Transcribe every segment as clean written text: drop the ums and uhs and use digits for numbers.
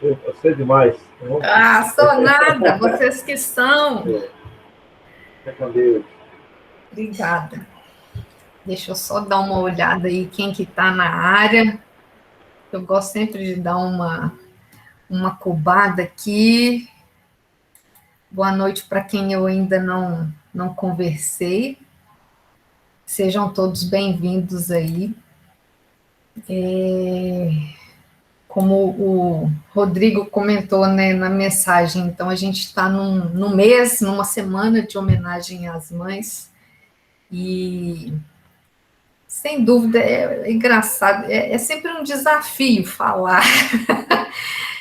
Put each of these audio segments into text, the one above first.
Você é demais. Ah, sou nada, vocês que são. Fica com Deus. Obrigada. Deixa eu só dar uma olhada aí quem que está na área. Eu gosto sempre de dar uma cubada aqui. Boa noite para quem eu ainda não conversei. Sejam todos bem-vindos aí. Como o Rodrigo comentou, né, na mensagem, então a gente está num mês, numa semana de homenagem às mães, e sem dúvida é engraçado, é sempre um desafio falar.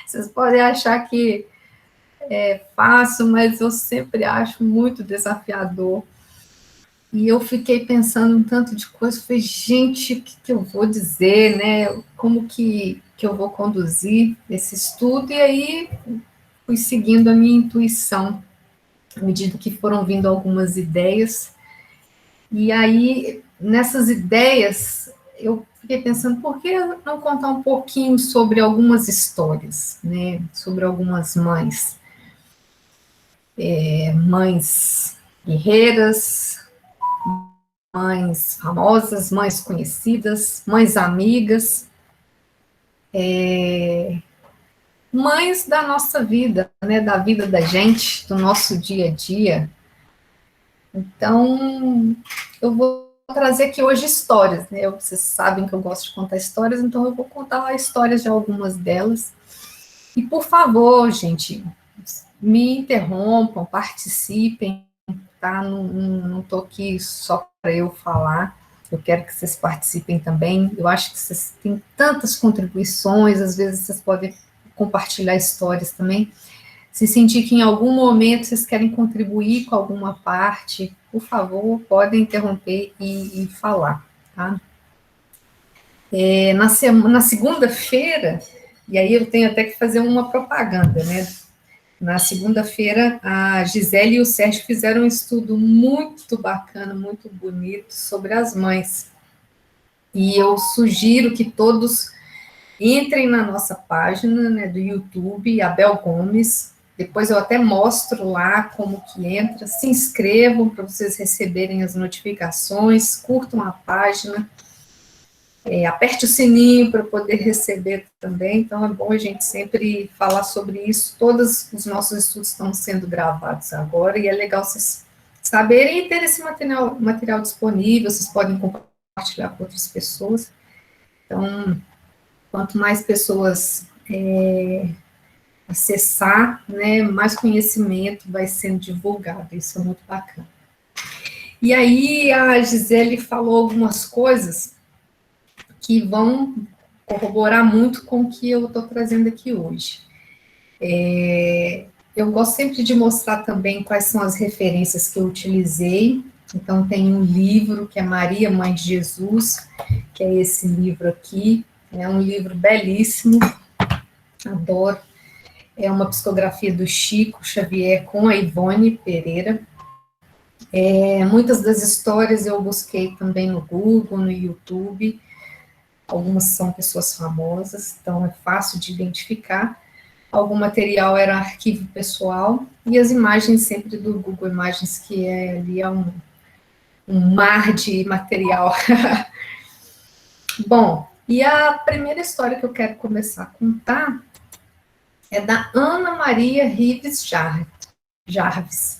Vocês podem achar que é fácil, mas eu sempre acho muito desafiador. E eu fiquei pensando um tanto de coisa, falei, gente, o que eu vou dizer, né? Como que eu vou conduzir esse estudo? E aí fui seguindo a minha intuição, à medida que foram vindo algumas ideias. E aí, nessas ideias, eu fiquei pensando, por que não contar um pouquinho sobre algumas histórias, né? Sobre algumas mães. Mães guerreiras, mães famosas, mães conhecidas, mães amigas, mães da nossa vida, né, da vida da gente, do nosso dia a dia. Então, eu vou trazer aqui hoje histórias, né? Vocês sabem que eu gosto de contar histórias, então eu vou contar histórias de algumas delas. E, por favor, gente, me interrompam, participem, tá? Não estou aqui só para eu falar. Eu quero que vocês participem também. Eu acho que vocês têm tantas contribuições, às vezes vocês podem compartilhar histórias também. Se sentir que em algum momento vocês querem contribuir com alguma parte, por favor, podem interromper e falar, tá? Na segunda-feira, e aí eu tenho até que fazer uma propaganda, né? Na segunda-feira, a Gisele e o Sérgio fizeram um estudo muito bacana, muito bonito sobre as mães. E eu sugiro que todos entrem na nossa página, né, do YouTube, Abel Gomes. Depois eu até mostro lá como que entra. Se inscrevam para vocês receberem as notificações, curtam a página, aperte o sininho para poder receber também. Então é bom a gente sempre falar sobre isso. Todos os nossos estudos estão sendo gravados agora e é legal vocês saberem e ter esse material disponível. Vocês podem compartilhar com outras pessoas. Então, quanto mais pessoas acessar, né, mais conhecimento vai sendo divulgado, isso é muito bacana. E aí a Gisele falou algumas coisas que vão corroborar muito com o que eu estou trazendo aqui hoje. Eu gosto sempre de mostrar também quais são as referências que eu utilizei. Então, tem um livro que é Maria, Mãe de Jesus, que é esse livro aqui. É um livro belíssimo, adoro. É uma psicografia do Chico Xavier com a Ivone Pereira. Muitas das histórias eu busquei também no Google, no YouTube. Algumas são pessoas famosas, então é fácil de identificar. Algum material era arquivo pessoal, e as imagens sempre do Google Imagens, que ali é um mar de material. Bom, e a primeira história que eu quero começar a contar é da Ana Maria Rives Jarvis.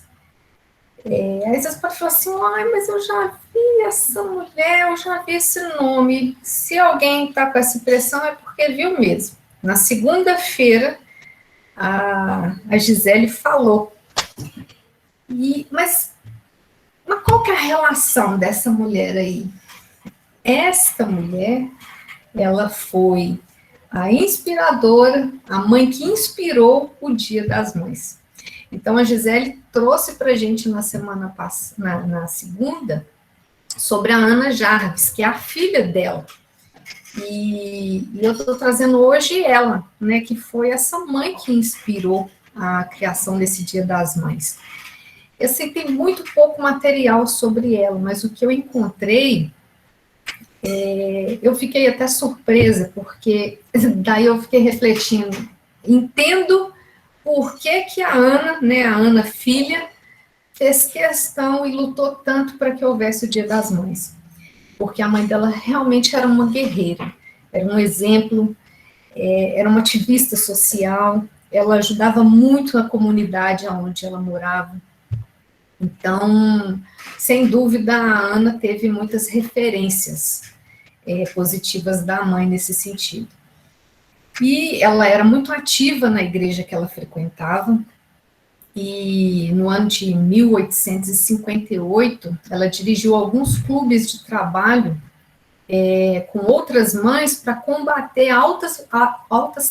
Aí vocês podem falar assim, mas eu já vi essa mulher, eu já vi esse nome. Se alguém está com essa impressão, é porque viu mesmo. Na segunda-feira, a Gisele falou. Mas qual que é a relação dessa mulher aí? Esta mulher, ela foi a inspiradora, a mãe que inspirou o Dia das Mães. Então, a Gisele trouxe para a gente na semana passada, na segunda, sobre a Ana Jarvis, que é a filha dela. E eu estou trazendo hoje ela, né, que foi essa mãe que inspirou a criação desse Dia das Mães. Eu sei que tem muito pouco material sobre ela, mas o que eu encontrei, eu fiquei até surpresa, porque daí eu fiquei refletindo, entendo por que que a Ana, né, a Ana filha, fez questão e lutou tanto para que houvesse o Dia das Mães. Porque a mãe dela realmente era uma guerreira, era um exemplo, era uma ativista social, ela ajudava muito a comunidade onde ela morava. Então, sem dúvida, a Ana teve muitas referências positivas da mãe nesse sentido. E ela era muito ativa na igreja que ela frequentava, e no ano de 1858, ela dirigiu alguns clubes de trabalho com outras mães para combater altas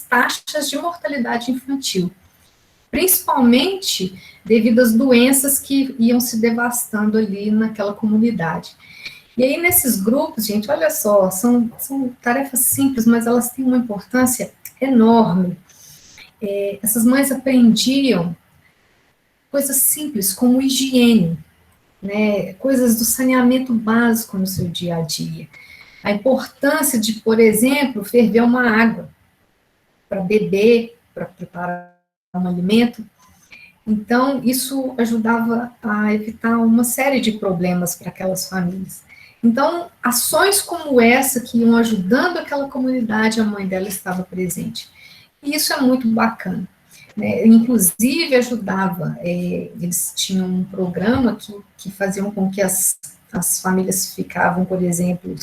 taxas de mortalidade infantil, principalmente devido às doenças que iam se devastando ali naquela comunidade. E aí, nesses grupos, gente, olha só, são tarefas simples, mas elas têm uma importância enorme. Essas mães aprendiam coisas simples, como higiene, né, coisas do saneamento básico no seu dia a dia. A importância de, por exemplo, ferver uma água para beber, para preparar um alimento. Então, isso ajudava a evitar uma série de problemas para aquelas famílias. Então, ações como essa, que iam ajudando aquela comunidade, a mãe dela estava presente. E isso é muito bacana. Né? Inclusive, ajudava, eles tinham um programa que faziam com que as famílias ficavam, por exemplo,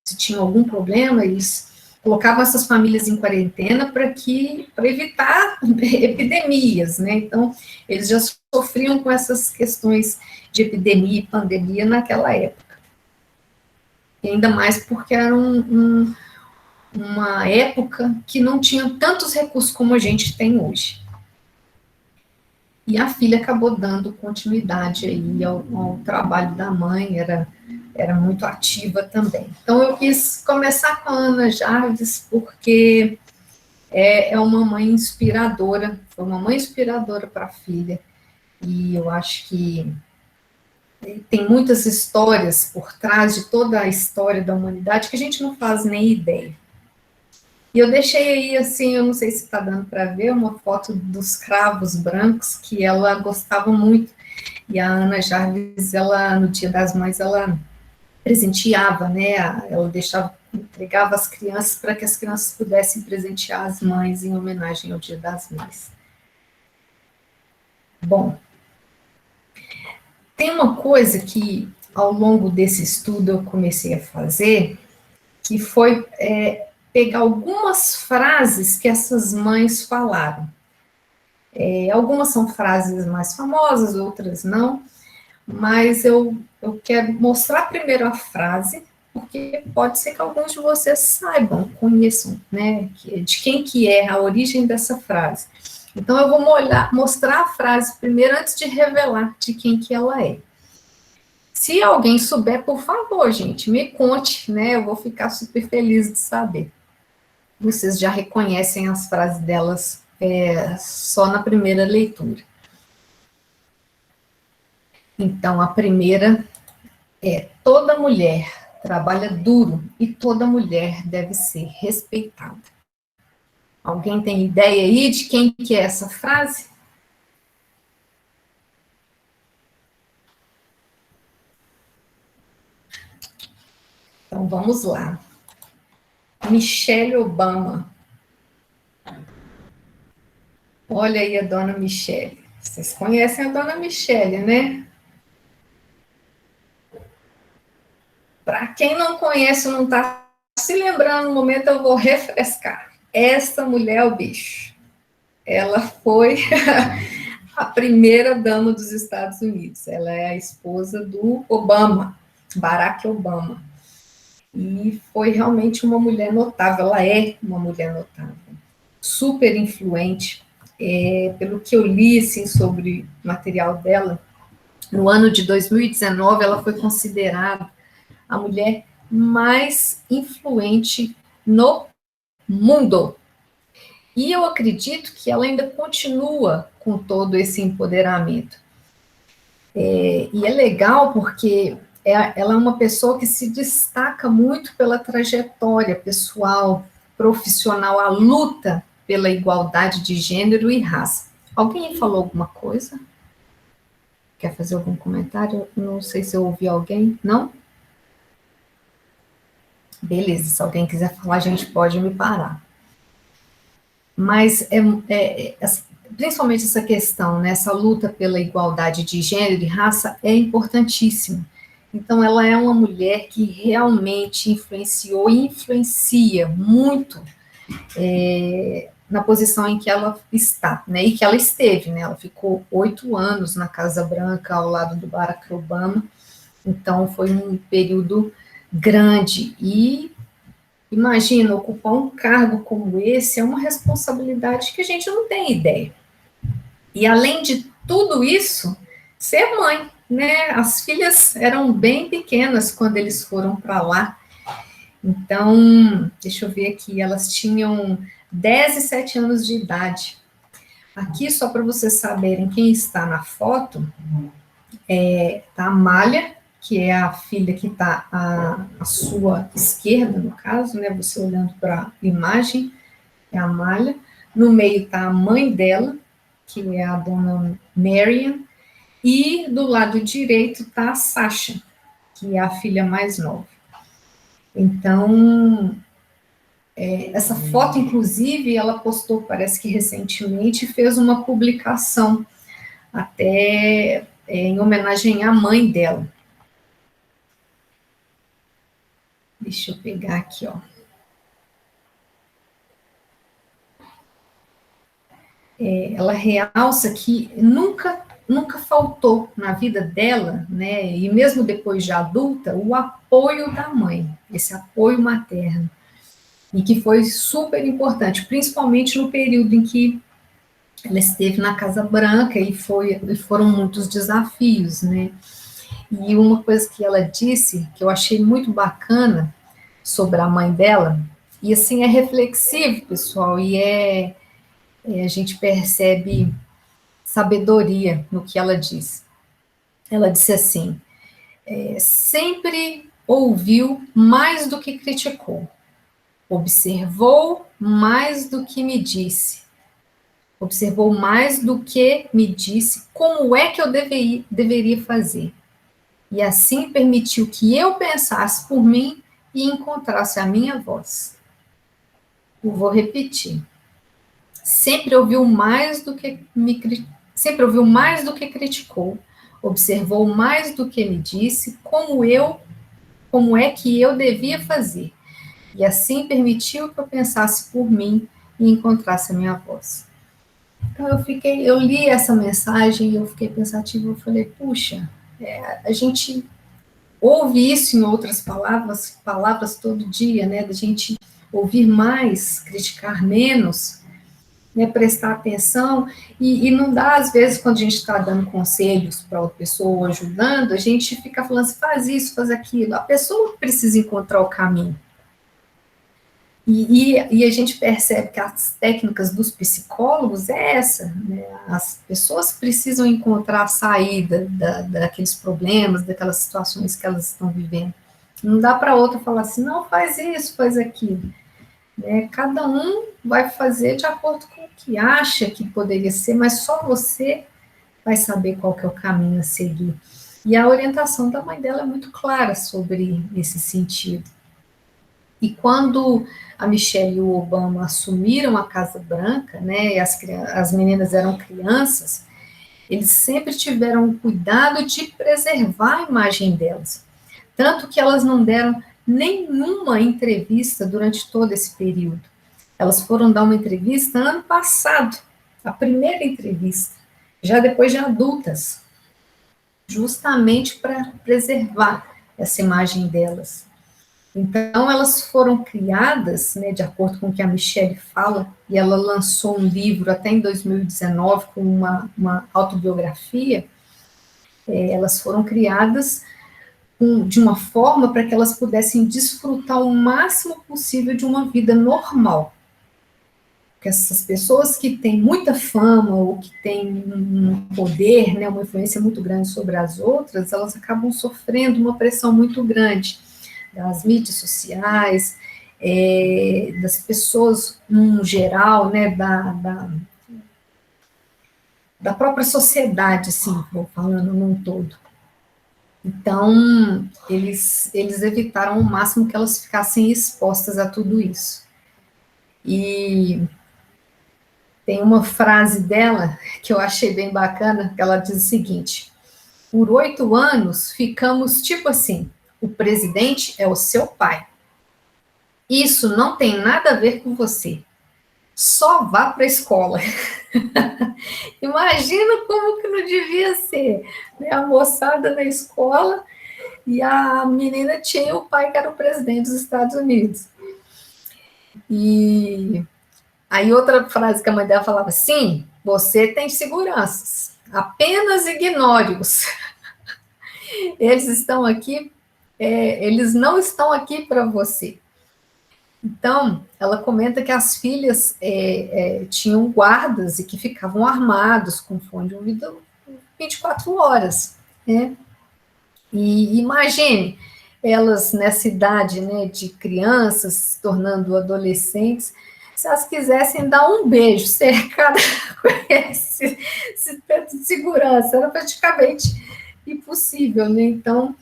se tinham algum problema, eles colocavam essas famílias em quarentena para evitar epidemias, né? Então, eles já sofriam com essas questões de epidemia e pandemia naquela época. E ainda mais porque era uma época que não tinha tantos recursos como a gente tem hoje. E a filha acabou dando continuidade aí ao trabalho da mãe, era muito ativa também. Então, eu quis começar com a Ana Jarvis, porque é uma mãe inspiradora, foi uma mãe inspiradora para a filha, e eu acho que tem muitas histórias por trás de toda a história da humanidade que a gente não faz nem ideia. E eu deixei aí, assim, eu não sei se está dando para ver, uma foto dos cravos brancos, que ela gostava muito, e a Ana Jarvis, ela, no Dia das Mães, ela presenteava, né, ela entregava as crianças para que as crianças pudessem presentear as mães em homenagem ao Dia das Mães. Bom, tem uma coisa que, ao longo desse estudo, eu comecei a fazer, que foi pegar algumas frases que essas mães falaram. Algumas são frases mais famosas, outras não, mas eu quero mostrar primeiro a frase, porque pode ser que alguns de vocês saibam, conheçam, né, de quem que é a origem dessa frase. Então, eu vou mostrar a frase primeiro, antes de revelar de quem que ela é. Se alguém souber, por favor, gente, me conte, né, eu vou ficar super feliz de saber. Vocês já reconhecem as frases delas só na primeira leitura. Então, a primeira é: toda mulher trabalha duro e toda mulher deve ser respeitada. Alguém tem ideia aí de quem que é essa frase? Então, vamos lá. Michelle Obama. Olha aí a dona Michelle. Vocês conhecem a dona Michelle, né? Para quem não conhece, não está se lembrando no momento, eu vou refrescar. Essa mulher é o bicho. Ela foi a primeira dama dos Estados Unidos. Ela é a esposa do Obama, Barack Obama. E foi realmente uma mulher notável. Ela é uma mulher notável. Super influente. Pelo que eu li assim, sobre o material dela, no ano de 2019, ela foi considerada a mulher mais influente no mundo. E eu acredito que ela ainda continua com todo esse empoderamento. E é legal porque ela é uma pessoa que se destaca muito pela trajetória pessoal, profissional, a luta pela igualdade de gênero e raça. Alguém falou alguma coisa? Quer fazer algum comentário? Não sei se eu ouvi alguém. Não? Beleza, se alguém quiser falar, a gente pode me parar. Mas principalmente essa questão, né, essa luta pela igualdade de gênero e raça é importantíssima. Então, ela é uma mulher que realmente influenciou e influencia muito na posição em que ela está, né, e que ela esteve, né, ela ficou 8 anos na Casa Branca ao lado do Barack Obama, então foi um período grande, e imagina, ocupar um cargo como esse é uma responsabilidade que a gente não tem ideia. E além de tudo isso, ser mãe, né? As filhas eram bem pequenas quando eles foram para lá. Então, deixa eu ver aqui, elas tinham 10 e 7 anos de idade. Aqui, só para vocês saberem quem está na foto, tá a Amália, que é a filha que está à sua esquerda, no caso, né? Você olhando para a imagem, é a Amália. No meio está a mãe dela, que é a dona Marian, e do lado direito está a Sasha, que é a filha mais nova. Então, essa foto, inclusive, ela postou, parece que recentemente, fez uma publicação, até em homenagem à mãe dela. Deixa eu pegar aqui, ó. Ela realça que nunca faltou na vida dela, né, e mesmo depois de adulta, o apoio da mãe, esse apoio materno, e que foi super importante, principalmente no período em que ela esteve na Casa Branca e foram muitos desafios, né, e uma coisa que ela disse, que eu achei muito bacana sobre a mãe dela, e assim é reflexivo, pessoal, e a gente percebe sabedoria no que ela diz. Ela disse assim: sempre ouviu mais do que criticou, observou mais do que me disse, observou mais do que me disse como é que eu deveria fazer. E assim permitiu que eu pensasse por mim e encontrasse a minha voz. Eu vou repetir. Sempre ouviu mais do que criticou, observou mais do que me disse como é que eu devia fazer, e assim permitiu que eu pensasse por mim e encontrasse a minha voz. Então eu li essa mensagem e eu fiquei pensativa, eu falei, puxa, a gente ouve isso em outras palavras todo dia, né, da gente ouvir mais, criticar menos, né, prestar atenção, e não dá, às vezes, quando a gente está dando conselhos para outra pessoa, ajudando, a gente fica falando assim, faz isso, faz aquilo, a pessoa precisa encontrar o caminho. E a gente percebe que as técnicas dos psicólogos é essa, né, as pessoas precisam encontrar a saída daqueles problemas, daquelas situações que elas estão vivendo. Não dá para outra falar assim, não, faz isso, faz aquilo. Cada um vai fazer de acordo com o que acha que poderia ser, mas só você vai saber qual que é o caminho a seguir. E a orientação da mãe dela é muito clara sobre esse sentido. E quando a Michelle e o Obama assumiram a Casa Branca, né, e as meninas eram crianças, eles sempre tiveram o cuidado de preservar a imagem delas. Tanto que elas não deram nenhuma entrevista durante todo esse período. Elas foram dar uma entrevista ano passado, a primeira entrevista, já depois de adultas, justamente para preservar essa imagem delas. Então, elas foram criadas, né, de acordo com o que a Michelle fala, e ela lançou um livro até em 2019 com uma autobiografia, elas foram criadas de uma forma para que elas pudessem desfrutar o máximo possível de uma vida normal. Porque essas pessoas que têm muita fama ou que têm um poder, né, uma influência muito grande sobre as outras, elas acabam sofrendo uma pressão muito grande das mídias sociais, das pessoas no geral, né, da própria sociedade, assim, vou falando num todo. Então, eles evitaram ao máximo que elas ficassem expostas a tudo isso. E tem uma frase dela que eu achei bem bacana, que ela diz o seguinte: por 8 anos ficamos tipo assim, o presidente é o seu pai. Isso não tem nada a ver com você. Só vá para a escola. Imagina como que não devia ser, né? A moçada na escola e a menina tinha o pai que era o presidente dos Estados Unidos. E aí outra frase que a mãe dela falava: sim, você tem seguranças, apenas ignore-os. Eles estão aqui, eles não estão aqui para você. Então, ela comenta que as filhas tinham guardas e que ficavam armados com fone de ouvido 24 horas, né? E imagine, elas nessa idade, né, de crianças, se tornando adolescentes, se elas quisessem dar um beijo cercada com esse tanto de segurança, era praticamente impossível, né? Então,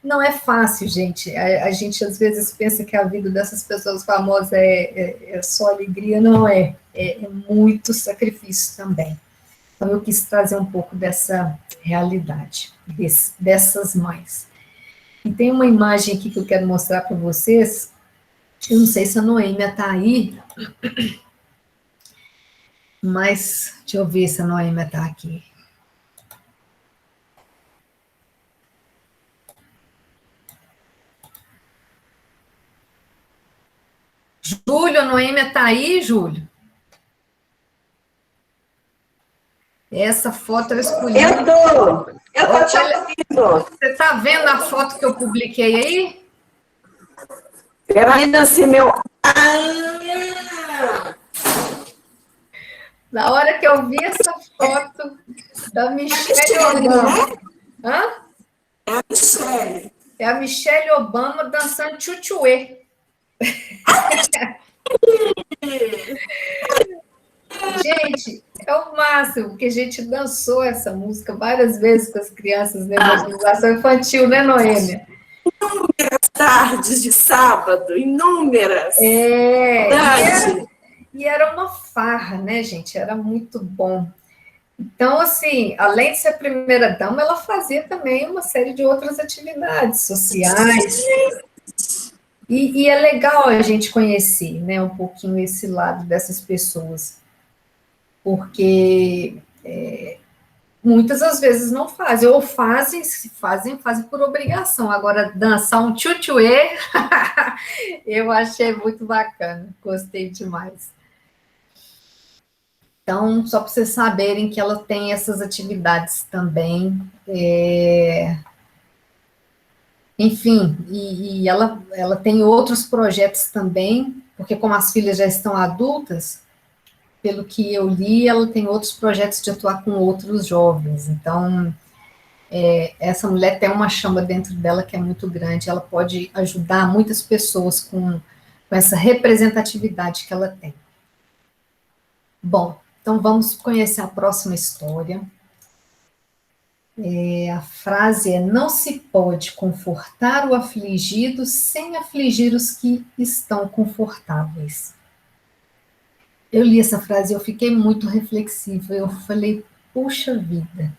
não é fácil, gente. A gente às vezes pensa que a vida dessas pessoas famosas é só alegria, não é. É muito sacrifício também. Então, eu quis trazer um pouco dessa realidade, dessas mães. E tem uma imagem aqui que eu quero mostrar para vocês. Eu não sei se a Noêmia está aí, mas deixa eu ver se a Noêmia está aqui. Júlio, a Noêmia está aí, Júlio? Essa foto eu escolhi. Eu estou te ouvindo. Você está vendo a foto que eu publiquei aí? Peraí, assim, meu. Na hora que eu vi essa foto da Michelle Obama. Né? Hã? É a Michelle. É a Michelle Obama dançando tchutchuê. Gente, é o máximo, porque a gente dançou essa música várias vezes com as crianças na evangelização infantil, né, Noêmia? Inúmeras tardes de sábado, inúmeras. E era uma farra, né, gente? Era muito bom. Então, assim, além de ser primeira-dama, ela fazia também uma série de outras atividades sociais. E é legal a gente conhecer, né, um pouquinho esse lado dessas pessoas. Porque muitas das vezes não fazem, ou fazem por obrigação. Agora, dançar um tchutchuê, eu achei muito bacana, gostei demais. Então, só para vocês saberem que ela tem essas atividades também. Enfim, e ela tem outros projetos também, porque como as filhas já estão adultas, pelo que eu li, ela tem outros projetos de atuar com outros jovens. Então, essa mulher tem uma chama dentro dela que é muito grande, ela pode ajudar muitas pessoas com essa representatividade que ela tem. Bom, então vamos conhecer a próxima história. A frase é: não se pode confortar o afligido sem afligir os que estão confortáveis. Eu li essa frase e eu fiquei muito reflexiva. Eu falei, puxa vida.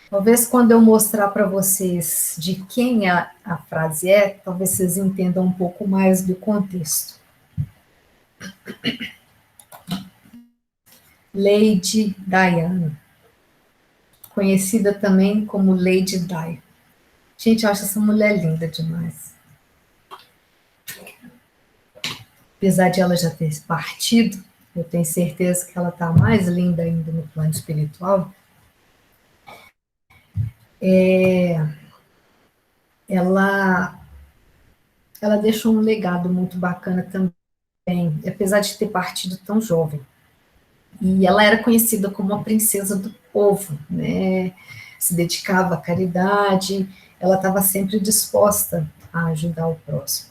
Talvez quando eu mostrar para vocês de quem a frase é, talvez vocês entendam um pouco mais do contexto. Lady Diana, conhecida também como Lady Di. Gente, eu acho essa mulher linda demais. Apesar de ela já ter partido, eu tenho certeza que ela está mais linda ainda no plano espiritual. Ela deixou um legado muito bacana também, apesar de ter partido tão jovem. E ela era conhecida como a princesa do povo, né? Se dedicava à caridade, ela estava sempre disposta a ajudar o próximo.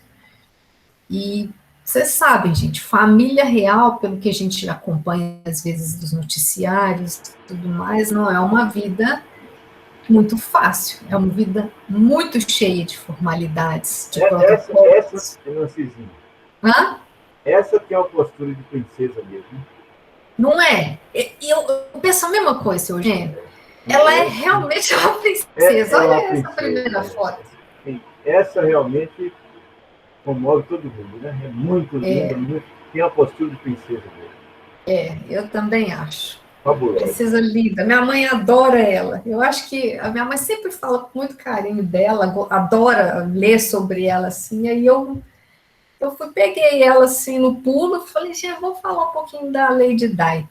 E vocês sabem, gente, família real, pelo que a gente acompanha às vezes dos noticiários e tudo mais, não é uma vida muito fácil, é uma vida muito cheia de formalidades, de protocolos. Nancyzinho, Hã? essa que é a postura de princesa mesmo. Não é? Eu penso a mesma coisa, seu Eugênio. Ela é realmente uma princesa. Olha essa primeira foto. Sim, essa realmente comove todo mundo, né? É muito linda, tem a postura de princesa mesmo. Eu também acho. Fabulosa. Princesa linda. Minha mãe adora ela. Eu acho que a minha mãe sempre fala com muito carinho dela, adora ler sobre ela, assim. Aí eu peguei ela assim no pulo e falei, gente, vou falar um pouquinho da Lady Di.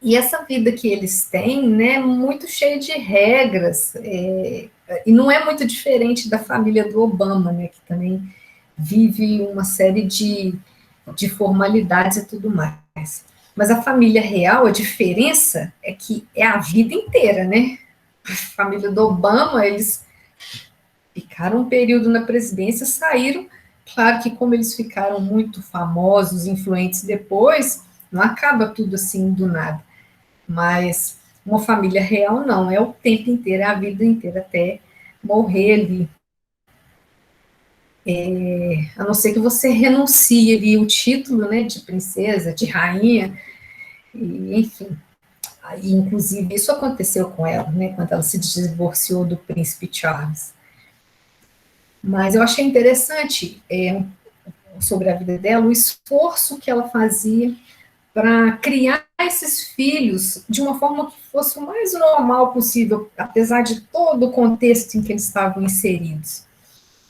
E essa vida que eles têm, né, muito cheia de regras, e não é muito diferente da família do Obama, né, que também vive uma série de formalidades e tudo mais. Mas a família real, a diferença é que é a vida inteira, né? A família do Obama, eles ficaram um período na presidência, saíram. Claro que como eles ficaram muito famosos, influentes depois, não acaba tudo assim do nada. Mas uma família real não, é o tempo inteiro, é a vida inteira, até morrer ali. A não ser que você renuncie ali o título, né, de princesa, de rainha, e, enfim. E, inclusive, isso aconteceu com ela, né, quando ela se divorciou do príncipe Charles. Mas eu achei interessante sobre a vida dela, o esforço que ela fazia para criar esses filhos de uma forma que fosse o mais normal possível, apesar de todo o contexto em que eles estavam inseridos.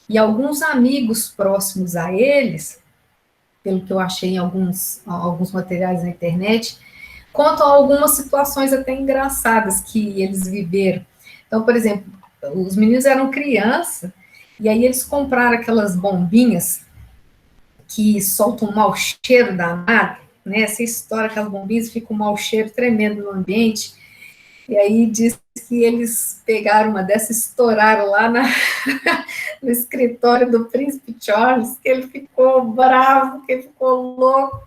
E alguns amigos próximos a eles, pelo que eu achei em alguns materiais na internet, contam algumas situações até engraçadas que eles viveram. Então, por exemplo, os meninos eram crianças, e aí eles compraram aquelas bombinhas que soltam um mau cheiro danado, né? Essa história, aquelas bombinhas, fica um mau cheiro tremendo no ambiente. E aí diz que eles pegaram uma dessas, estouraram lá no escritório do príncipe Charles, que ele ficou bravo, que ele ficou louco.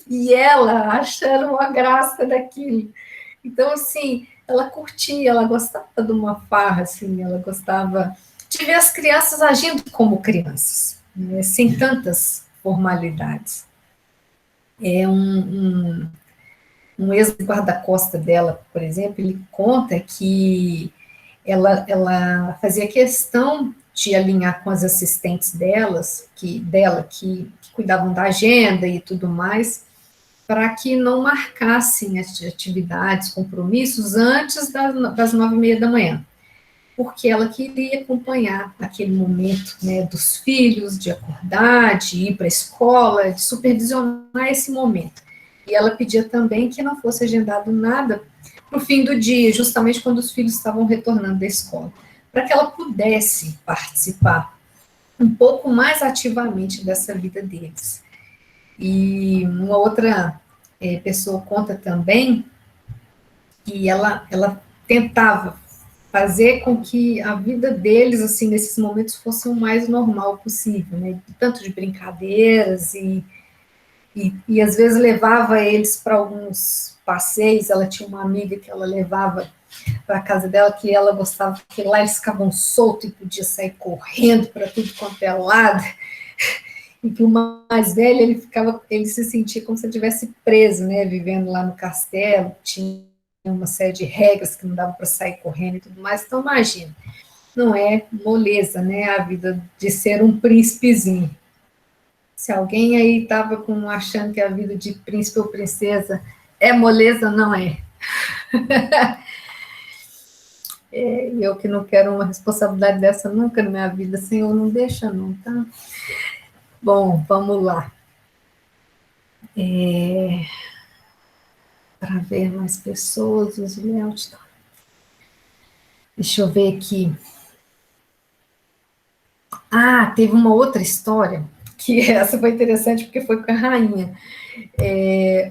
E ela achando uma graça daquilo. Então, assim, ela curtia, ela gostava de uma farra, assim, ela gostava de ver as crianças agindo como crianças, né, sem tantas formalidades. Um ex-guarda-costa dela, por exemplo, ele conta que ela fazia questão de alinhar com as assistentes que cuidavam da agenda e tudo mais, para que não marcassem as atividades, compromissos antes das 9h30 da manhã, porque ela queria acompanhar aquele momento, né, dos filhos, de acordar, de ir para a escola, de supervisionar esse momento. E ela pedia também que não fosse agendado nada para o fim do dia, justamente quando os filhos estavam retornando da escola, para que ela pudesse participar um pouco mais ativamente dessa vida deles. E uma outra pessoa conta também que ela tentava fazer com que a vida deles, assim, nesses momentos, fosse o mais normal possível, né? Tanto de brincadeiras e às vezes levava eles para alguns passeios. Ela tinha uma amiga que ela levava para a casa dela, que ela gostava, que lá eles ficavam soltos e podia sair correndo para tudo quanto é lado. E que o mais velho, ele se sentia como se ele estivesse preso, né, vivendo lá no castelo, tinha uma série de regras que não dava para sair correndo e tudo mais. Então, imagina, não é moleza, né, a vida de ser um príncipezinho. Se alguém aí estava achando que a vida de príncipe ou princesa é moleza, não é. Eu que não quero uma responsabilidade dessa nunca na minha vida, Senhor, não deixa não, tá? Bom, vamos lá. Para ver mais pessoas, os layouts. Deixa eu ver aqui. Teve uma outra história, que essa foi interessante, porque foi com a rainha.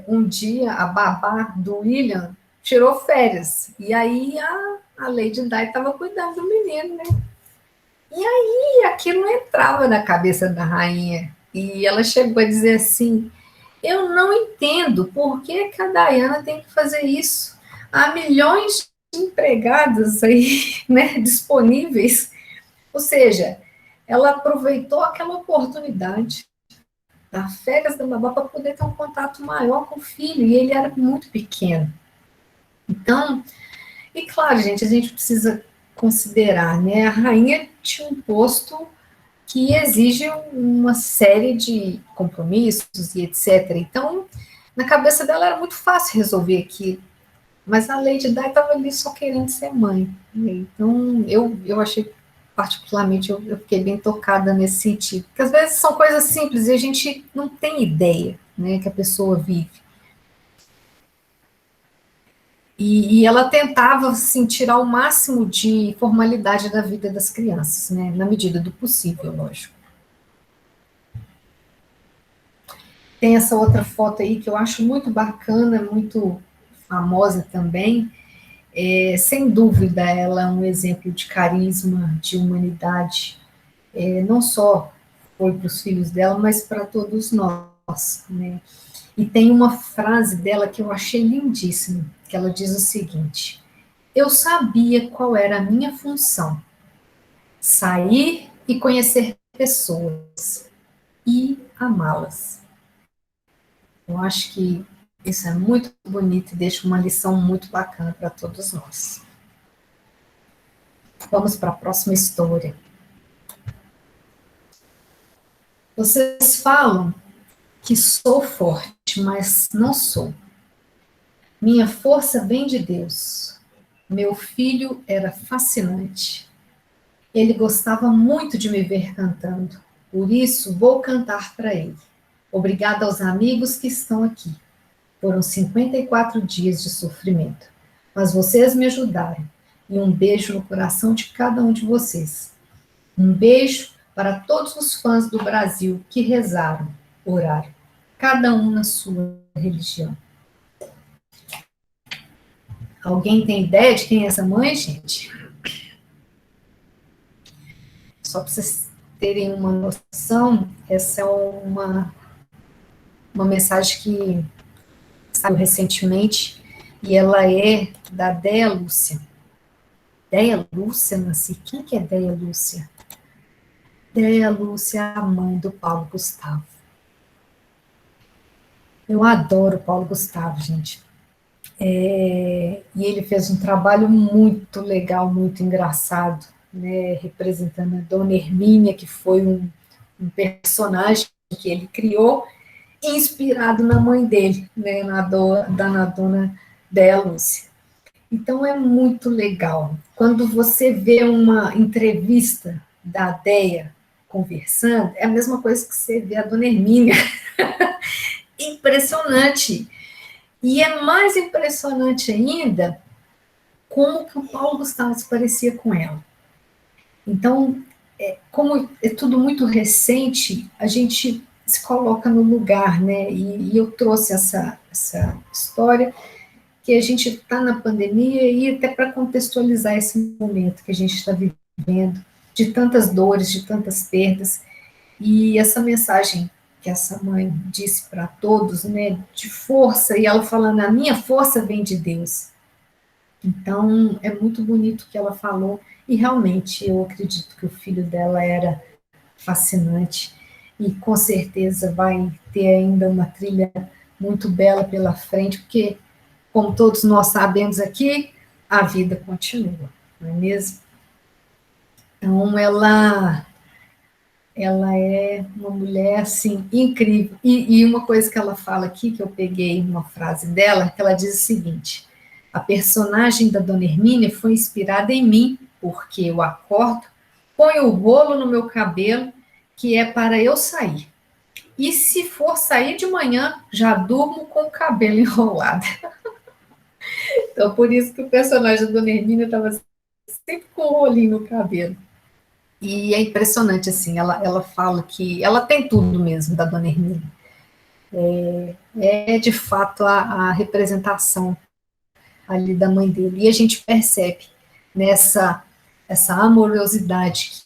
Um dia, a babá do William tirou férias, e aí a Lady Di estava cuidando do menino, né? E aquilo não entrava na cabeça da rainha. E ela chegou a dizer assim: eu não entendo por que que a Diana tem que fazer isso. Há milhões de empregadas aí, né, disponíveis. Ou seja, ela aproveitou aquela oportunidade das férias da babá para poder ter um contato maior com o filho, e ele era muito pequeno. Então, e claro, gente, a gente precisa considerar, né, a rainha tinha um posto que exige uma série de compromissos e etc. Então, na cabeça dela era muito fácil resolver aquilo, mas a Lady Di estava ali só querendo ser mãe. Então, eu achei, particularmente, eu fiquei bem tocada nesse sentido. Porque às vezes são coisas simples e a gente não tem ideia, né, que a pessoa vive. E ela tentava, assim, tirar o máximo de formalidade da vida das crianças, né, na medida do possível, lógico. Tem essa outra foto aí que eu acho muito bacana, muito famosa também. Sem dúvida, ela é um exemplo de carisma, de humanidade, não só foi para os filhos dela, mas para todos nós, né? E tem uma frase dela que eu achei lindíssima, que ela diz o seguinte: eu sabia qual era a minha função, sair e conhecer pessoas e amá-las. Eu acho que isso é muito bonito e deixa uma lição muito bacana para todos nós. Vamos para a próxima história. Vocês falam que sou forte, mas não sou. Minha força vem de Deus. Meu filho era fascinante. Ele gostava muito de me ver cantando. Por isso, vou cantar para ele. Obrigada aos amigos que estão aqui. Foram 54 dias de sofrimento. Mas vocês me ajudaram. E um beijo no coração de cada um de vocês. Um beijo para todos os fãs do Brasil que rezaram, oraram, cada um na sua religião. Alguém tem ideia de quem é essa mãe, gente? Só para vocês terem uma noção, essa é uma mensagem que saiu recentemente e ela é da Déia Lúcia. Déia Lúcia, Nancy? Quem que é Déia Lúcia? Déia Lúcia é a mãe do Paulo Gustavo. Eu adoro o Paulo Gustavo, gente. E ele fez um trabalho muito legal, muito engraçado, né, representando a Dona Hermínia, que foi um personagem que ele criou, inspirado na mãe dele, né, na Dona Déia Lúcia. Então é muito legal. Quando você vê uma entrevista da Déia conversando, é a mesma coisa que você vê a Dona Hermínia. Impressionante. E é mais impressionante ainda como que o Paulo Gustavo se parecia com ela. Então, como é tudo muito recente, a gente se coloca no lugar, né? E eu trouxe essa história que a gente está na pandemia e até para contextualizar esse momento que a gente está vivendo, de tantas dores, de tantas perdas, e essa mensagem que essa mãe disse para todos, né, de força, e ela falando, a minha força vem de Deus. Então, é muito bonito o que ela falou, e realmente eu acredito que o filho dela era fascinante, e com certeza vai ter ainda uma trilha muito bela pela frente, porque, como todos nós sabemos aqui, a vida continua, não é mesmo? Então, ela é uma mulher, assim, incrível. E uma coisa que ela fala aqui, que eu peguei uma frase dela, que ela diz o seguinte: a personagem da Dona Hermínia foi inspirada em mim, porque eu acordo, ponho o rolo no meu cabelo, que é para eu sair. E se for sair de manhã, já durmo com o cabelo enrolado. Então, por isso que o personagem da Dona Hermínia estava sempre com o rolinho no cabelo. E é impressionante, assim, ela fala que ela tem tudo mesmo da Dona Hermínia. É de fato a representação ali da mãe dele. E a gente percebe nessa essa amorosidade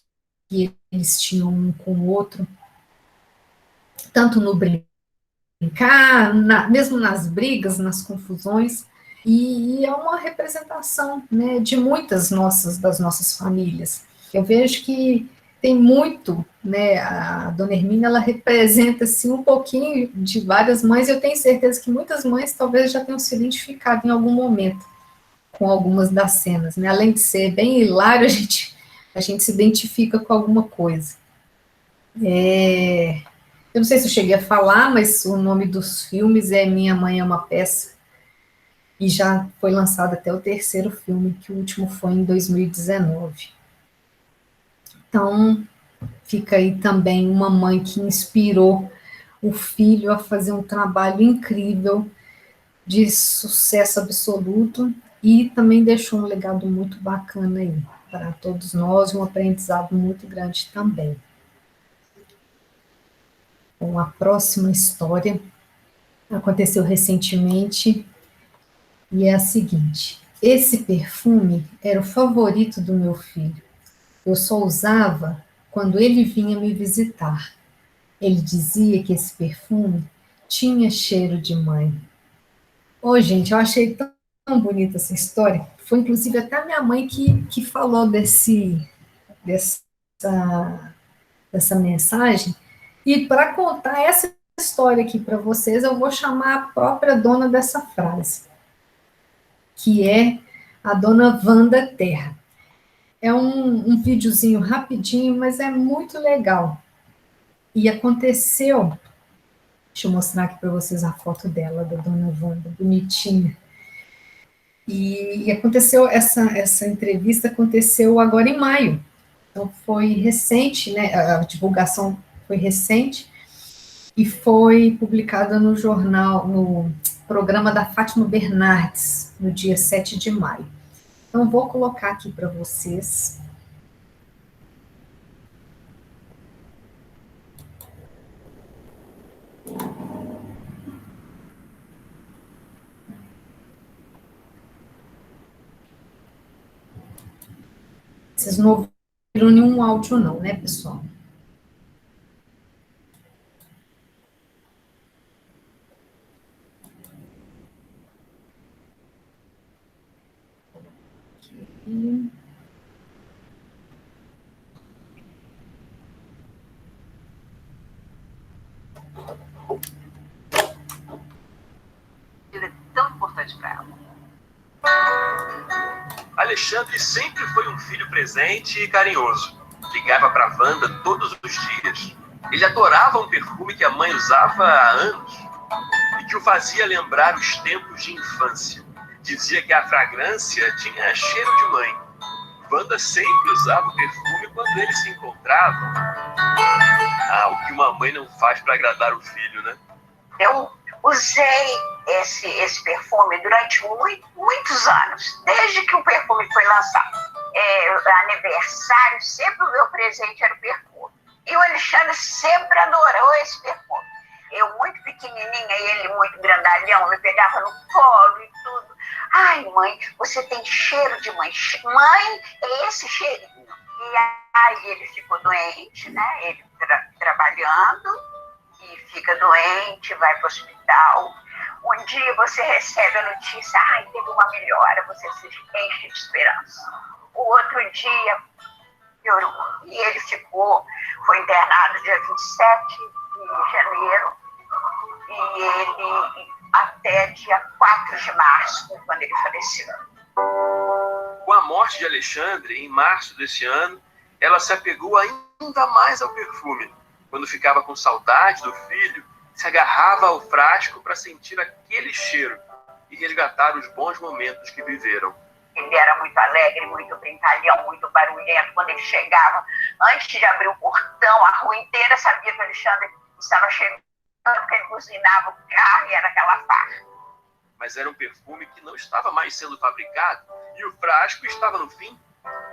que eles tinham um com o outro, tanto no brincar, mesmo nas brigas, nas confusões, e é uma representação, né, de muitas das nossas famílias. Eu vejo que tem muito, né, a Dona Hermínia, ela representa, assim, um pouquinho de várias mães, eu tenho certeza que muitas mães talvez já tenham se identificado em algum momento com algumas das cenas, né, além de ser bem hilário, a gente se identifica com alguma coisa. Eu não sei se eu cheguei a falar, mas o nome dos filmes é Minha Mãe é uma Peça, e já foi lançado até o terceiro filme, que o último foi em 2019. Então, fica aí também uma mãe que inspirou o filho a fazer um trabalho incrível, de sucesso absoluto, e também deixou um legado muito bacana aí para todos nós, um aprendizado muito grande também. Bom, a próxima história aconteceu recentemente e é a seguinte: esse perfume era o favorito do meu filho. Eu só usava quando ele vinha me visitar. Ele dizia que esse perfume tinha cheiro de mãe. Ô, gente, eu achei tão bonita essa história. Foi inclusive até a minha mãe que falou dessa, dessa mensagem. E para contar essa história aqui para vocês, eu vou chamar a própria dona dessa frase, que é a dona Wanda Terra. É um videozinho rapidinho, mas é muito legal. E aconteceu, deixa eu mostrar aqui para vocês a foto dela, da dona Wanda, bonitinha. E aconteceu, essa entrevista aconteceu agora em maio. Então foi recente, né? A divulgação foi recente e foi publicada no jornal, no programa da Fátima Bernardes, no dia 7 de maio. Então, vou colocar aqui para vocês. Vocês não ouviram nenhum áudio não, né, pessoal? Aqui. Ele é tão importante para ela. Alexandre sempre foi um filho presente e carinhoso. Ligava para Wanda todos os dias. Ele adorava um perfume que a mãe usava há anos e que o fazia lembrar os tempos de infância. Dizia que a fragrância tinha cheiro de mãe. Wanda sempre usava o perfume quando eles se encontravam. Ah, o que uma mãe não faz para agradar o filho, né? Eu usei esse perfume durante muitos anos, desde que o perfume foi lançado. Aniversário, sempre o meu presente era o perfume. E o Alexandre sempre adorou esse perfume. Eu, muito pequenininha, e ele muito grandalhão, me pegava no colo e tudo. Ai, mãe, você tem cheiro de mãe. Mãe, é esse cheirinho. E aí ele ficou doente, né? Ele trabalhando, e fica doente, vai para o hospital. Um dia você recebe a notícia, ai, teve uma melhora, você se enche de esperança. O outro dia piorou, e ele foi internado dia 27 de janeiro, e ele até dia 4 de março, quando ele faleceu. Com a morte de Alexandre, em março desse ano, ela se apegou ainda mais ao perfume. Quando ficava com saudade do filho, se agarrava ao frasco para sentir aquele cheiro e resgatar os bons momentos que viveram. Ele era muito alegre, muito brincalhão, muito barulhento. Quando ele chegava, antes de abrir o portão, a rua inteira sabia que o Alexandre estava chegando, porque ele buzinava o carro e era aquela farra. Mas era um perfume que não estava mais sendo fabricado e o frasco estava no fim.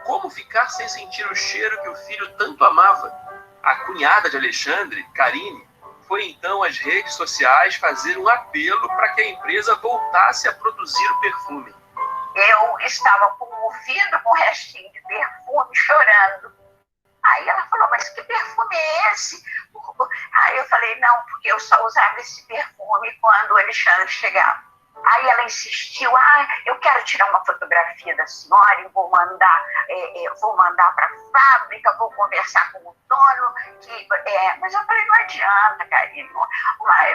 Como ficar sem sentir o cheiro que o filho tanto amava? A cunhada de Alexandre, Karine, foi então às redes sociais fazer um apelo para que a empresa voltasse a produzir o perfume. Eu estava comovida com o restinho de perfume, chorando. Aí ela falou, mas que perfume é esse? Aí eu falei, não, porque eu só usava esse perfume quando o Alexandre chegava. Aí ela insistiu, eu quero tirar uma fotografia da senhora e vou mandar para a fábrica, vou conversar com o dono. Mas eu falei, não adianta, Karine.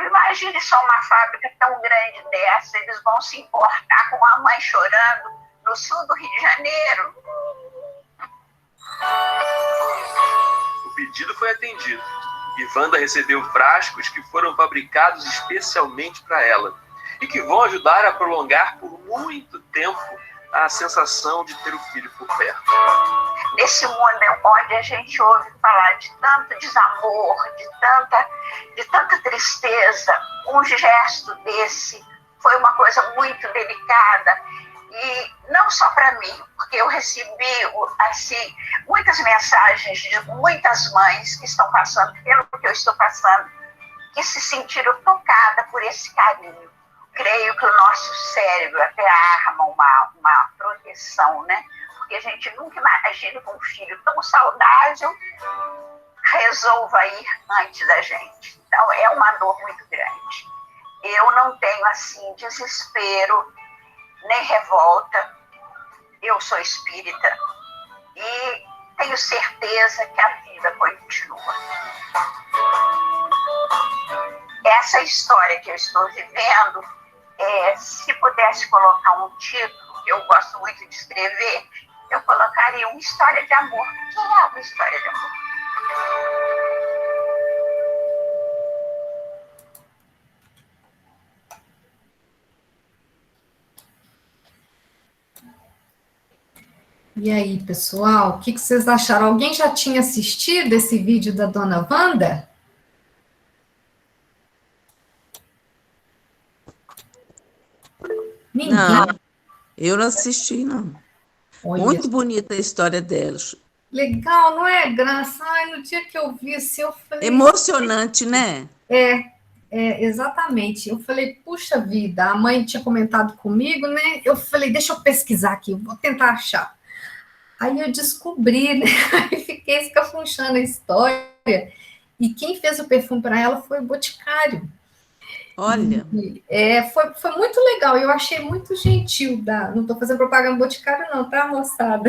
Imagine só uma fábrica tão grande dessa, eles vão se importar com a mãe chorando no sul do Rio de Janeiro. O pedido foi atendido e Wanda recebeu frascos que foram fabricados especialmente para ela e que vão ajudar a prolongar por muito tempo a sensação de ter o filho por perto. Nesse mundo onde a gente ouve falar de tanto desamor, de tanta tristeza, um gesto desse foi uma coisa muito delicada. E não só para mim, porque eu recebi assim, muitas mensagens de muitas mães que estão passando pelo que eu estou passando, que se sentiram tocadas por esse carinho. Creio que o nosso cérebro até arma uma proteção, né? Porque a gente nunca imagina que um filho tão saudável resolva ir antes da gente. Então, é uma dor muito grande. Eu não tenho, assim, desespero, nem revolta. Eu sou espírita e tenho certeza que a vida continua. Essa história que eu estou vivendo, se pudesse colocar um título, que eu gosto muito de escrever, eu colocaria uma história de amor. O que é uma história de amor? E aí, pessoal, o que vocês acharam? Alguém já tinha assistido esse vídeo da Dona Wanda? Ninguém? Não, eu não assisti, não. Olha, Muito bonita a história delas. legal, não é, Graça? Ai, no dia que eu vi assim, eu falei... Emocionante, né? Exatamente. Eu falei, puxa vida, a mãe tinha comentado comigo, né? Eu falei, deixa eu pesquisar aqui, vou tentar achar. Aí eu descobri, né? Aí fiquei escafunchando a história. E quem fez o perfume para ela foi o Boticário. Olha. Foi muito legal. Eu achei muito gentil. Não estou fazendo propaganda do Boticário, não, tá, moçada?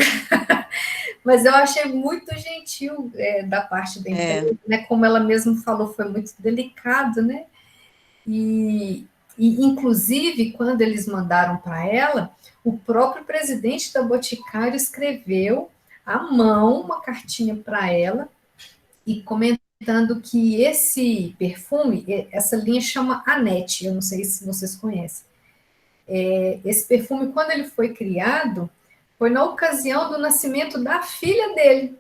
Mas eu achei muito gentil da parte da empresa, né? Como ela mesma falou, foi muito delicado, né? E inclusive, quando eles mandaram para ela, o próprio presidente da Boticário escreveu à mão uma cartinha para ela e comentando que esse perfume, essa linha chama Anete, eu não sei se vocês conhecem. Esse perfume, quando ele foi criado, foi na ocasião do nascimento da filha dele,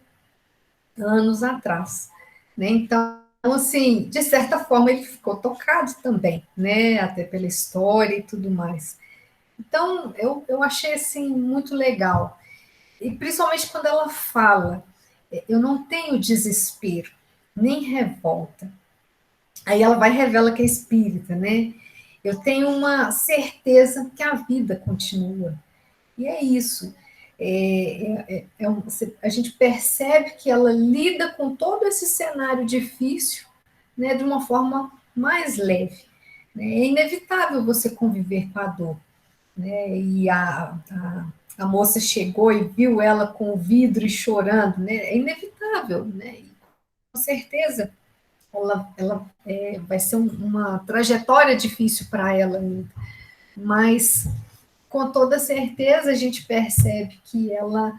anos atrás, né? Então, assim, de certa forma, ele ficou tocado também, né? Até pela história e tudo mais. Então, eu achei, assim, muito legal. E principalmente quando ela fala, eu não tenho desespero, nem revolta. Aí ela vai e revela que é espírita, né? Eu tenho uma certeza que a vida continua. E é isso. A gente percebe que ela lida com todo esse cenário difícil, né, de uma forma mais leve, né? É inevitável você conviver com a dor, né? E a moça chegou e viu ela com o vidro e chorando, né? É inevitável, né? E, com certeza ela vai ser uma trajetória difícil para ela ainda, mas com toda certeza a gente percebe que ela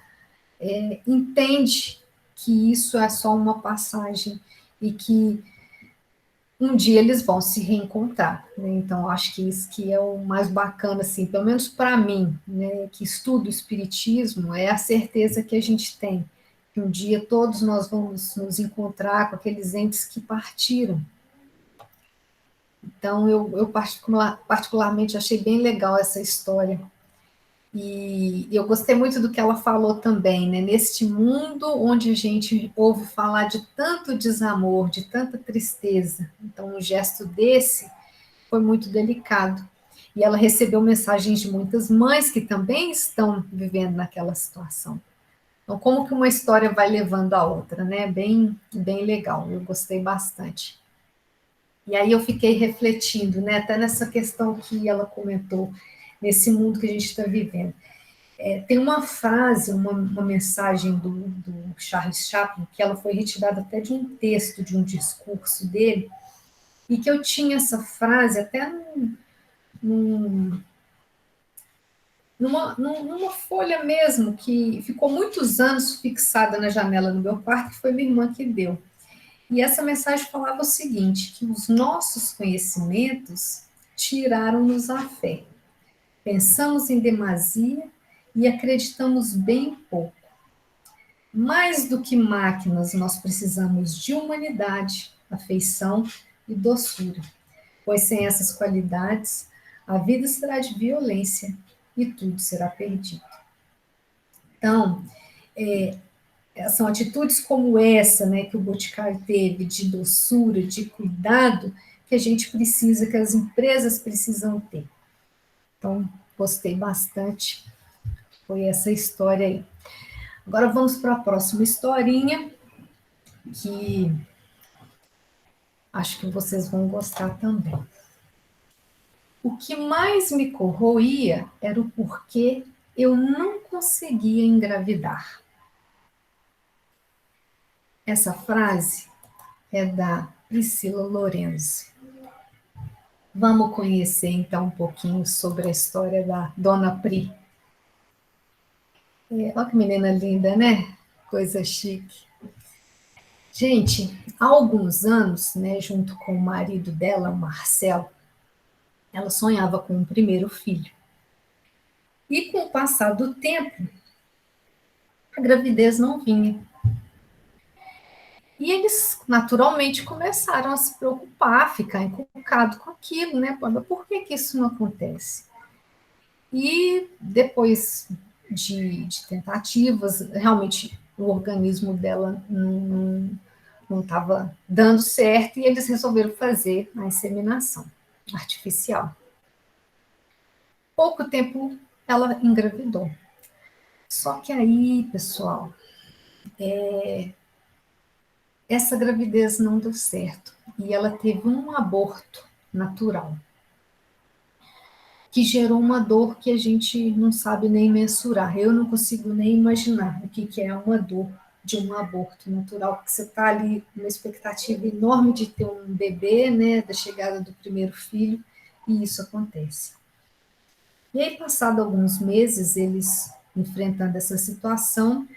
entende que isso é só uma passagem e que um dia eles vão se reencontrar, né? Então, acho que isso que é o mais bacana, assim, pelo menos para mim, né, que estudo o espiritismo, é a certeza que a gente tem, que um dia todos nós vamos nos encontrar com aqueles entes que partiram. Então, eu particularmente achei bem legal essa história. E eu gostei muito do que ela falou também, né? Neste mundo onde a gente ouve falar de tanto desamor, de tanta tristeza, então um gesto desse foi muito delicado. E ela recebeu mensagens de muitas mães que também estão vivendo naquela situação. Então, como que uma história vai levando a outra, né? Bem, bem legal, eu gostei bastante. E aí eu fiquei refletindo, né? Até nessa questão que ela comentou, nesse mundo que a gente está vivendo. Tem uma frase, uma mensagem do Charles Chaplin, que ela foi retirada até de um texto, de um discurso dele, e que eu tinha essa frase até num, numa folha mesmo, que ficou muitos anos fixada na janela do meu quarto, que foi minha irmã que deu. E essa mensagem falava o seguinte, que os nossos conhecimentos tiraram-nos a fé. Pensamos em demasia e acreditamos bem pouco. Mais do que máquinas, nós precisamos de humanidade, afeição e doçura, pois sem essas qualidades, a vida será de violência e tudo será perdido. Então, são atitudes como essa, né, que o Boticário teve, de doçura, de cuidado, que a gente precisa, que as empresas precisam ter. Então, gostei bastante, foi essa história aí. Agora vamos para a próxima historinha, que acho que vocês vão gostar também. O que mais me corroía era o porquê eu não conseguia engravidar. Essa frase é da Priscila Lorenzo. Vamos conhecer então um pouquinho sobre a história da Dona Pri. Olha que menina linda, né? Coisa chique. Gente, há alguns anos, né, junto com o marido dela, o Marcelo, ela sonhava com um primeiro filho. E com o passar do tempo, a gravidez não vinha. E eles, naturalmente, começaram a se preocupar, a ficar encucados com aquilo, né? Por que isso não acontece? E depois de tentativas, realmente o organismo dela não estava dando certo e eles resolveram fazer a inseminação artificial. Pouco tempo ela engravidou. Só que aí, pessoal, essa gravidez não deu certo e ela teve um aborto natural, que gerou uma dor que a gente não sabe nem mensurar. Eu não consigo nem imaginar o que é uma dor de um aborto natural, porque você está ali com uma expectativa enorme de ter um bebê, né, da chegada do primeiro filho, e isso acontece. E aí, passado alguns meses, eles enfrentando essa situação,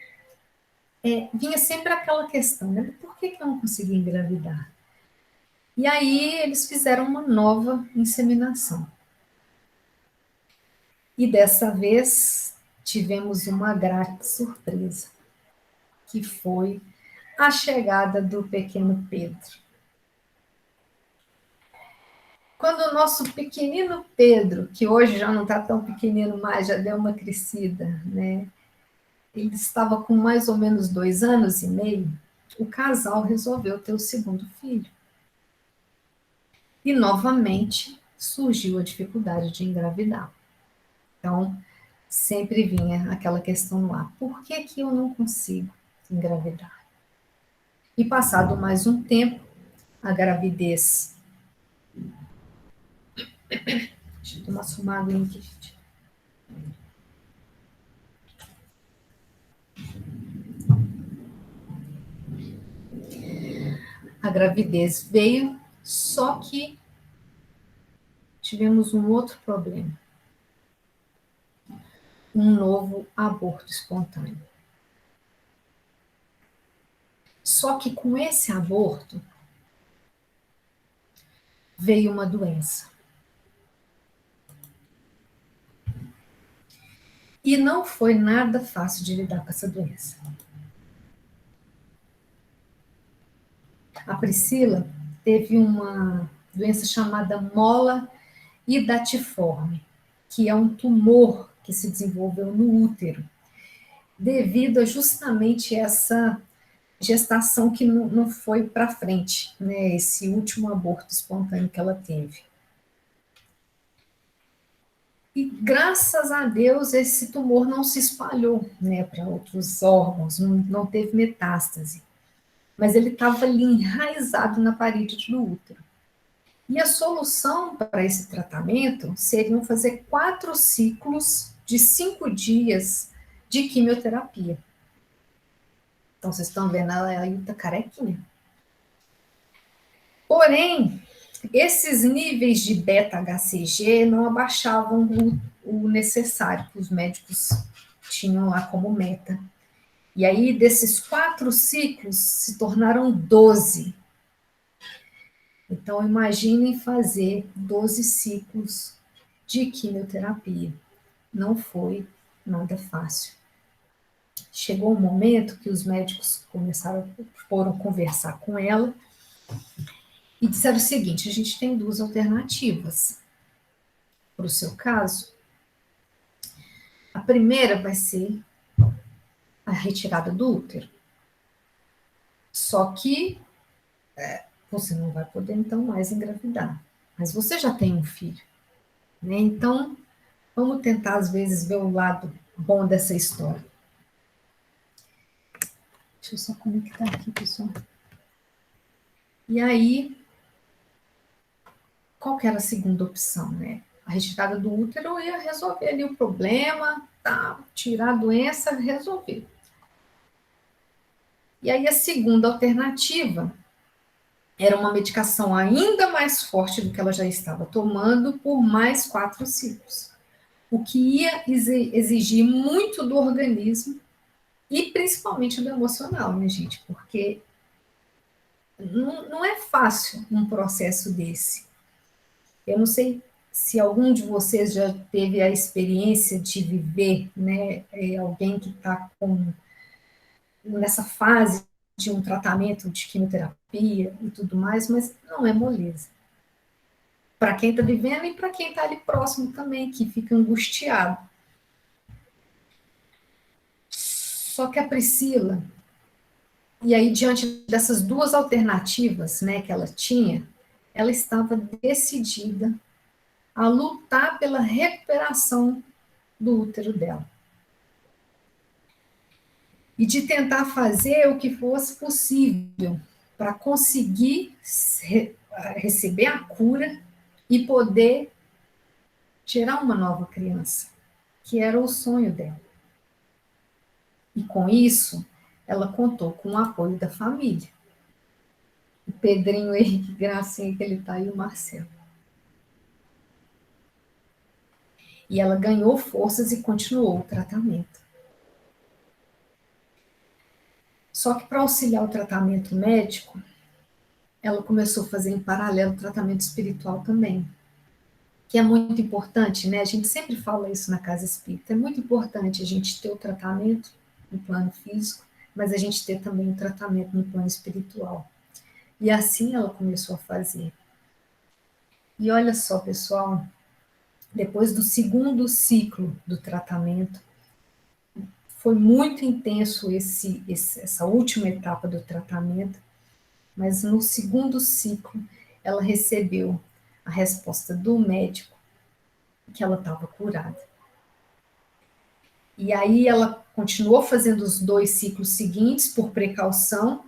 vinha sempre aquela questão, né, por que eu não consegui engravidar? E aí eles fizeram uma nova inseminação. E dessa vez tivemos uma grata surpresa, que foi a chegada do pequeno Pedro. Quando o nosso pequenino Pedro, que hoje já não está tão pequenino mais, já deu uma crescida, né? Ele estava com mais ou menos 2 anos e meio, o casal resolveu ter o segundo filho. E novamente surgiu a dificuldade de engravidar. Então, sempre vinha aquela questão no ar: por que eu não consigo engravidar? E passado mais um tempo, a gravidez. Deixa eu tomar uma água aqui, gente. A gravidez veio, só que tivemos um outro problema. Um novo aborto espontâneo. Só que com esse aborto veio uma doença. E não foi nada fácil de lidar com essa doença. A Priscila teve uma doença chamada mola hidatiforme, que é um tumor que se desenvolveu no útero, devido a justamente essa gestação que não foi para frente, né? Esse último aborto espontâneo que ela teve. E graças a Deus esse tumor não se espalhou, né, para outros órgãos, não teve metástase. Mas ele estava ali enraizado na parede do útero. E a solução para esse tratamento seriam fazer 4 ciclos de 5 dias de quimioterapia. Então, vocês estão vendo, ela aí tá carequinha. Porém, esses níveis de beta-HCG não abaixavam o necessário que os médicos tinham lá como meta. E aí, desses 4 ciclos, se tornaram 12. Então, imaginem fazer 12 ciclos de quimioterapia. Não foi nada fácil. Chegou um momento que os médicos foram conversar com ela e disseram o seguinte: a gente tem 2 alternativas para o seu caso. A primeira vai ser a retirada do útero. Só que você não vai poder, então, mais engravidar. Mas você já tem um filho, né? Então, vamos tentar, às vezes, ver o lado bom dessa história. Deixa eu só conectar aqui, pessoal. E aí, qual que era a segunda opção, né? A retirada do útero ia resolver ali o problema, tá? Tirar a doença, resolver. E aí, a segunda alternativa era uma medicação ainda mais forte do que ela já estava tomando por mais 4 ciclos, o que ia exigir muito do organismo e principalmente do emocional, né, gente? Porque não é fácil um processo desse. Eu não sei se algum de vocês já teve a experiência de viver, né, alguém que está nessa fase de um tratamento de quimioterapia e tudo mais, mas não é moleza. Para quem está vivendo e para quem está ali próximo também, que fica angustiado. Só que a Priscila, e aí diante dessas 2 alternativas, né, que ela tinha, ela estava decidida a lutar pela recuperação do útero dela. E de tentar fazer o que fosse possível para conseguir receber a cura e poder gerar uma nova criança, que era o sonho dela. E com isso, ela contou com o apoio da família. O Pedrinho aí, que gracinha que ele tá aí, o Marcelo. E ela ganhou forças e continuou o tratamento. Só que para auxiliar o tratamento médico, ela começou a fazer em paralelo o tratamento espiritual também, que é muito importante, né? A gente sempre fala isso na Casa Espírita. É muito importante a gente ter o tratamento no plano físico, mas a gente ter também o tratamento no plano espiritual. E assim ela começou a fazer. E olha só, pessoal, depois do segundo ciclo do tratamento, foi muito intenso essa última etapa do tratamento, mas no segundo ciclo ela recebeu a resposta do médico que ela estava curada. E aí ela continuou fazendo os 2 ciclos seguintes por precaução,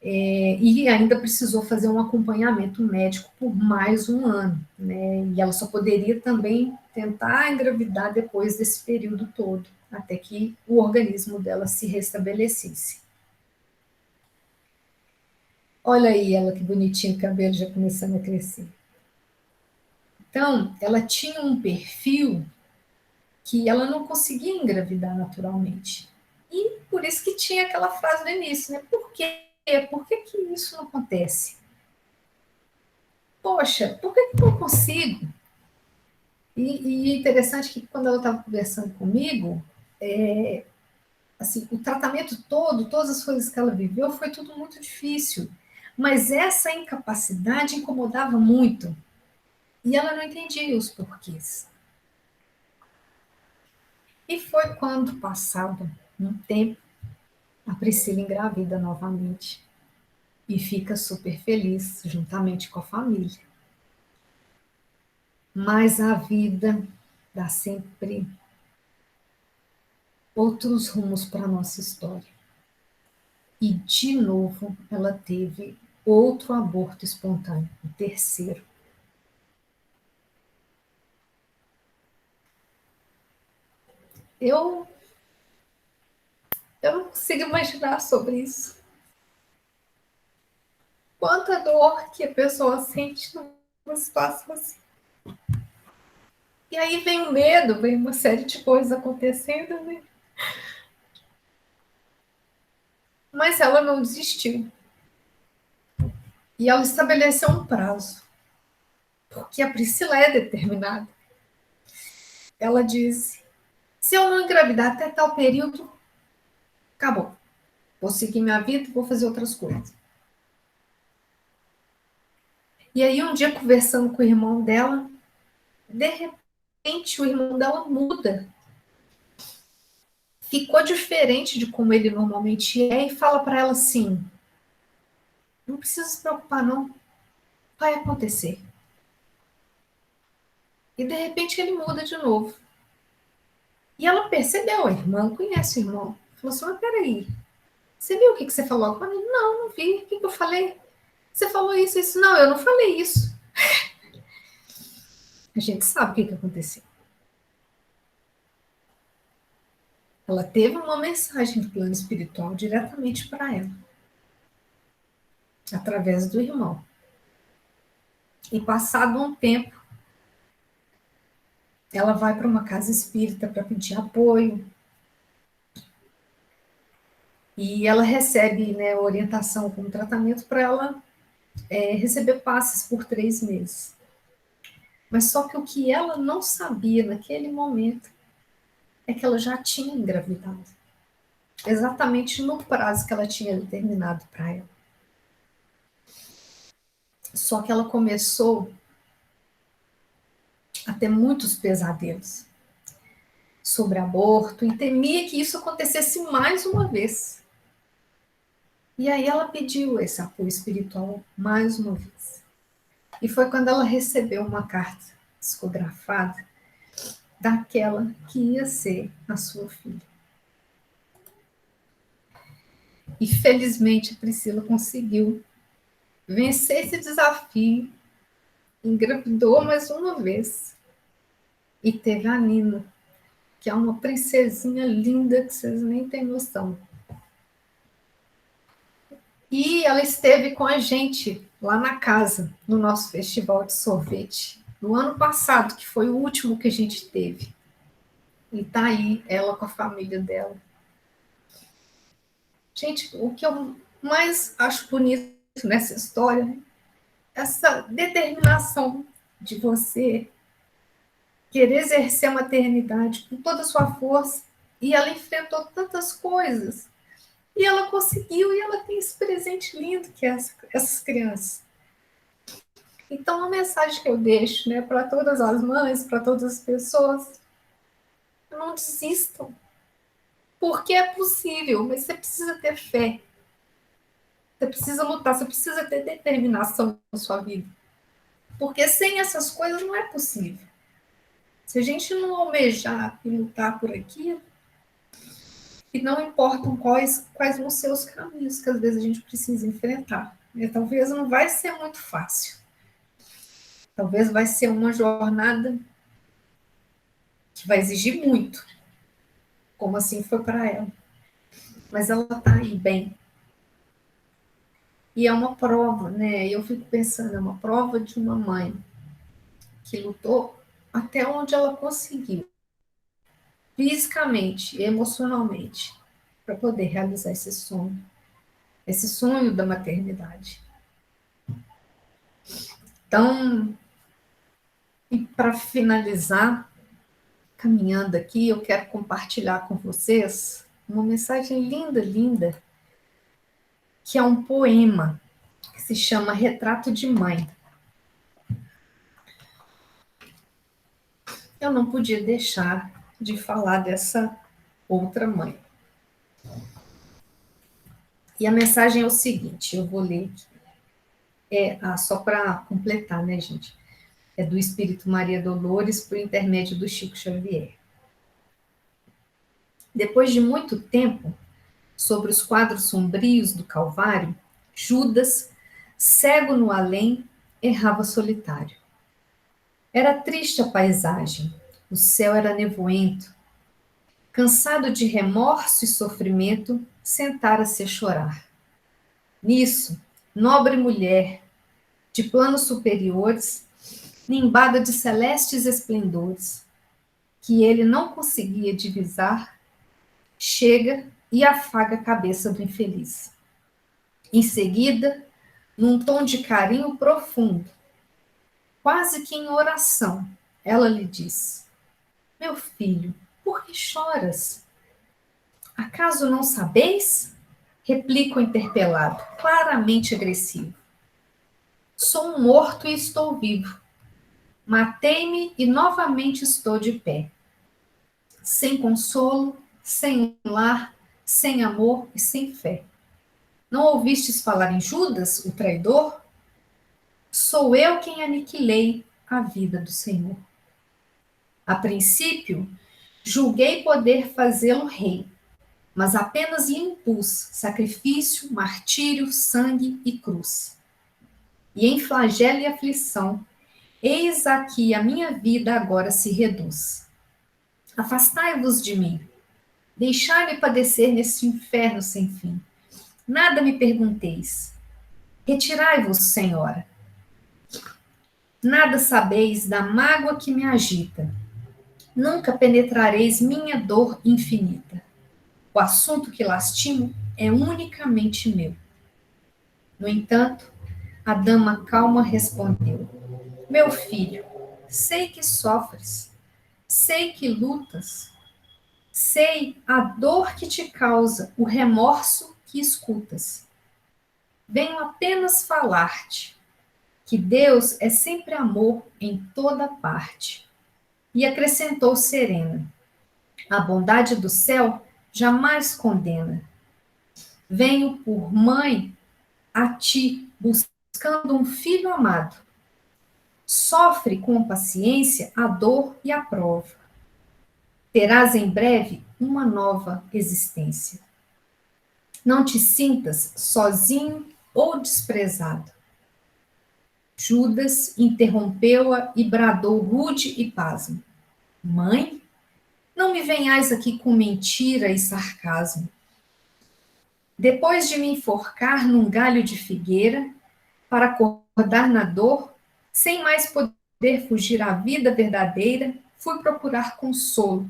e ainda precisou fazer um acompanhamento médico por mais 1 ano, né? E ela só poderia também tentar engravidar depois desse período todo, até que o organismo dela se restabelecesse. Olha aí ela que bonitinha, o cabelo já começando a crescer. Então, ela tinha um perfil que ela não conseguia engravidar naturalmente. E por isso que tinha aquela frase do início, né? Por quê? Por que isso não acontece? Poxa, por que eu não consigo? E é interessante que quando ela estava conversando comigo, assim, o tratamento todo, todas as coisas que ela viveu, foi tudo muito difícil. Mas essa incapacidade incomodava muito. E ela não entendia os porquês. E foi quando, passado um tempo, a Priscila engravida novamente. E fica super feliz, juntamente com a família. Mas a vida dá sempre outros rumos para a nossa história. E, de novo, ela teve outro aborto espontâneo, o terceiro. Eu não consigo imaginar sobre isso. Quanta dor que a pessoa sente numa situação assim. E aí vem o medo, vem uma série de coisas acontecendo, né? Mas ela não desistiu. E ela estabeleceu um prazo. Porque a Priscila é determinada. Ela disse: se eu não engravidar até tal período, acabou. Vou seguir minha vida e vou fazer outras coisas. E aí, um dia, conversando com o irmão dela, de repente, o irmão dela muda. Ficou diferente de como ele normalmente é e fala para ela assim: não precisa se preocupar, não. Vai acontecer. E, de repente, ele muda de novo. E ela percebeu, a irmã conhece o irmão. Falou assim: mas peraí, você viu o que você falou? Eu falei: não, não vi. O que eu falei? Você falou isso, isso. Não, eu não falei isso. A gente sabe o que aconteceu. Ela teve uma mensagem do plano espiritual diretamente para ela, através do irmão. E passado um tempo, ela vai para uma casa espírita para pedir apoio. E ela recebe, né, orientação como tratamento para ela receber passes por 3 meses. Mas só que o que ela não sabia naquele momento é que ela já tinha engravidado. Exatamente no prazo que ela tinha determinado para ela. Só que ela começou a ter muitos pesadelos sobre aborto e temia que isso acontecesse mais uma vez. E aí ela pediu esse apoio espiritual mais uma vez. E foi quando ela recebeu uma carta psicografada daquela que ia ser a sua filha. E felizmente a Priscila conseguiu vencer esse desafio, engravidou mais uma vez e teve a Nina, que é uma princesinha linda que vocês nem têm noção. E ela esteve com a gente lá na casa, no nosso festival de sorvete, no ano passado, que foi o último que a gente teve. E tá aí, ela com a família dela. Gente, o que eu mais acho bonito nessa história é essa determinação de você querer exercer a maternidade com toda a sua força. E ela enfrentou tantas coisas. E ela conseguiu, e ela tem esse presente lindo que é essas crianças. Então, a mensagem que eu deixo, né, para todas as mães, para todas as pessoas: não desistam. Porque é possível, mas você precisa ter fé. Você precisa lutar, você precisa ter determinação na sua vida. Porque sem essas coisas não é possível. Se a gente não almejar e lutar por aquilo, e não importam quais vão ser os caminhos que às vezes a gente precisa enfrentar. Talvez não vai ser muito fácil. Talvez vai ser uma jornada que vai exigir muito, como assim foi para ela. Mas ela está aí bem. E é uma prova, né? Eu fico pensando, é uma prova de uma mãe que lutou até onde ela conseguiu, fisicamente, emocionalmente, para poder realizar esse sonho da maternidade. Então, e para finalizar, caminhando aqui, eu quero compartilhar com vocês uma mensagem linda, linda, que é um poema que se chama Retrato de Mãe. Eu não podia deixar de falar dessa outra mãe. E a mensagem é o seguinte, eu vou ler aqui. Só para completar, né, gente? É do Espírito Maria Dolores, por intermédio do Chico Xavier. Depois de muito tempo, sobre os quadros sombrios do Calvário, Judas, cego no além, errava solitário. Era triste a paisagem, o céu era nevoento. Cansado de remorso e sofrimento, sentara-se a chorar. Nisso, nobre mulher, de planos superiores, nimbada de celestes esplendores, que ele não conseguia divisar, chega e afaga a cabeça do infeliz. Em seguida, num tom de carinho profundo, quase que em oração, ela lhe diz: Meu filho, por que choras? Acaso não sabeis? Replica o interpelado, claramente agressivo. Sou um morto e estou vivo. Matei-me e novamente estou de pé. Sem consolo, sem lar, sem amor e sem fé. Não ouvistes falar em Judas, o traidor? Sou eu quem aniquilei a vida do Senhor. A princípio, julguei poder fazê-lo rei, mas apenas lhe impus sacrifício, martírio, sangue e cruz. E em flagelo e aflição, eis aqui a minha vida agora se reduz. Afastai-vos de mim, deixai-me padecer nesse inferno sem fim. Nada me pergunteis. Retirai-vos, Senhora. Nada sabeis da mágoa que me agita. Nunca penetrareis minha dor infinita. O assunto que lastimo é unicamente meu. No entanto, a dama calma respondeu: Meu filho, sei que sofres, sei que lutas, sei a dor que te causa, o remorso que escutas. Venho apenas falar-te que Deus é sempre amor em toda parte. E acrescentou serena: A bondade do céu jamais condena. Venho por mãe a ti, buscando um filho amado. Sofre com paciência a dor e a prova. Terás em breve uma nova existência. Não te sintas sozinho ou desprezado. Judas interrompeu-a e bradou rude e pasmo: Mãe, não me venhais aqui com mentira e sarcasmo. Depois de me enforcar num galho de figueira, para acordar na dor, sem mais poder fugir à vida verdadeira, fui procurar consolo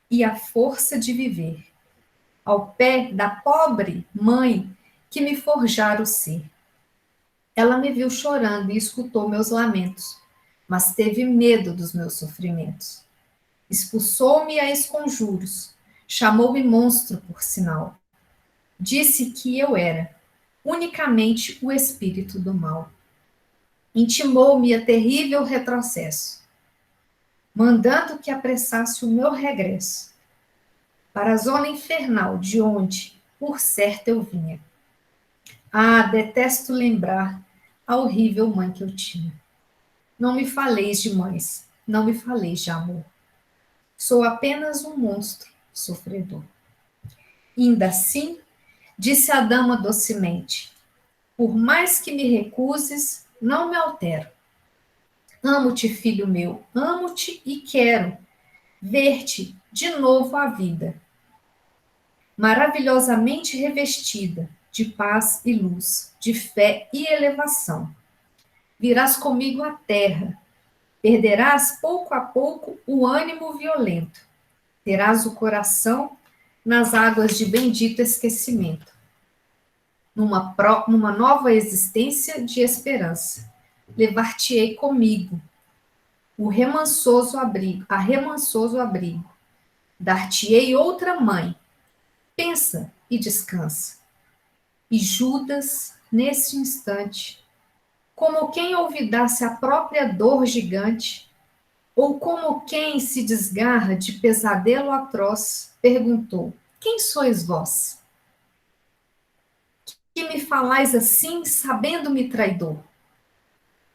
e a força de viver, ao pé da pobre mãe que me forjara o ser. Ela me viu chorando e escutou meus lamentos, mas teve medo dos meus sofrimentos. Expulsou-me a esconjuros, chamou-me monstro, por sinal. Disse que eu era unicamente o espírito do mal. Intimou-me a terrível retrocesso, mandando que apressasse o meu regresso para a zona infernal de onde, por certo, eu vinha. Ah, detesto lembrar a horrível mãe que eu tinha. Não me faleis de mães, não me faleis de amor. Sou apenas um monstro sofredor. Ainda assim, disse a dama docemente, por mais que me recuses, não me altero. Amo-te, filho meu, amo-te e quero ver-te de novo à vida, maravilhosamente revestida de paz e luz, de fé e elevação. Virás comigo à terra, perderás pouco a pouco o ânimo violento, terás o coração nas águas de bendito esquecimento, numa nova existência de esperança. Levar-te-ei comigo, a remansoso abrigo. Dar-te-ei outra mãe. Pensa e descansa. E Judas, nesse instante, como quem olvidasse a própria dor gigante, ou como quem se desgarra de pesadelo atroz, perguntou: Quem sois vós? Que me falais assim, sabendo-me traidor?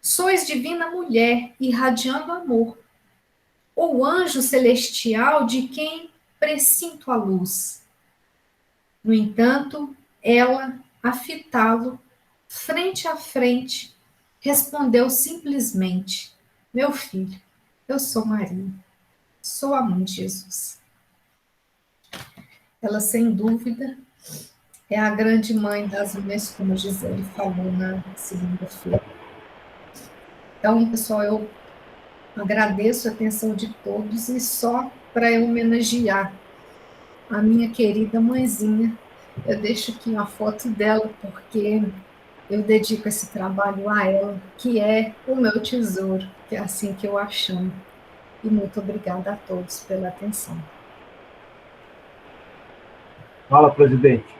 Sois divina mulher, irradiando amor, ou anjo celestial de quem presinto a luz. No entanto, ela, a fitá-lo, frente a frente, respondeu simplesmente: meu filho, eu sou Maria, sou a mãe de Jesus. Ela, sem dúvida, é a grande mãe das mães, como a Gisele falou na segunda-feira. Então, pessoal, eu agradeço a atenção de todos e só para homenagear a minha querida mãezinha, eu deixo aqui uma foto dela, porque eu dedico esse trabalho a ela, que é o meu tesouro, que é assim que eu a chamo. E muito obrigada a todos pela atenção. Fala, presidente.